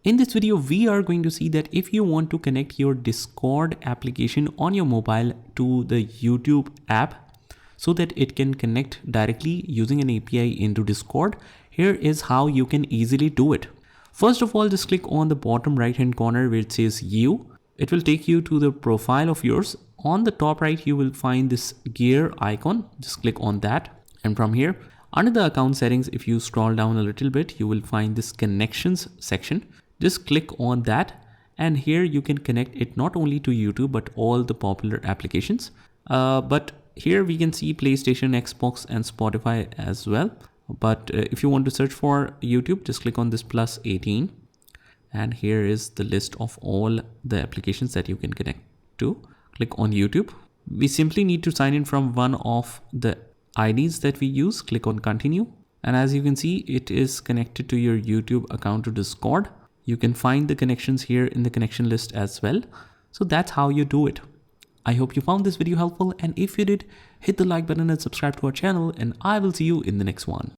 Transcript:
In this video, we are going to see that if you want to connect your Discord application on your mobile to the YouTube app so that it can connect directly using an API into Discord, here is how you can easily do it. First of all, just click on the bottom right hand corner where it says You. It will take you to the profile of yours. On the top right, you will find this gear icon. Just click on that. And from here, under the account settings, if you scroll down a little bit, you will find this connections section. Just click on that. And here you can connect it not only to YouTube, but all the popular applications. But here we can see PlayStation, Xbox, and Spotify as well. But if you want to search for YouTube, just click on this plus 18. And here is the list of all the applications that you can connect to. Click on YouTube. We simply need to sign in from one of the IDs that we use. Click on continue. And as you can see, it is connected to your YouTube account to Discord. You can find the connections here in the connection list as well. So that's how you do it. I hope you found this video helpful, and if you did, hit the like button and subscribe to our channel, and I will see you in the next one.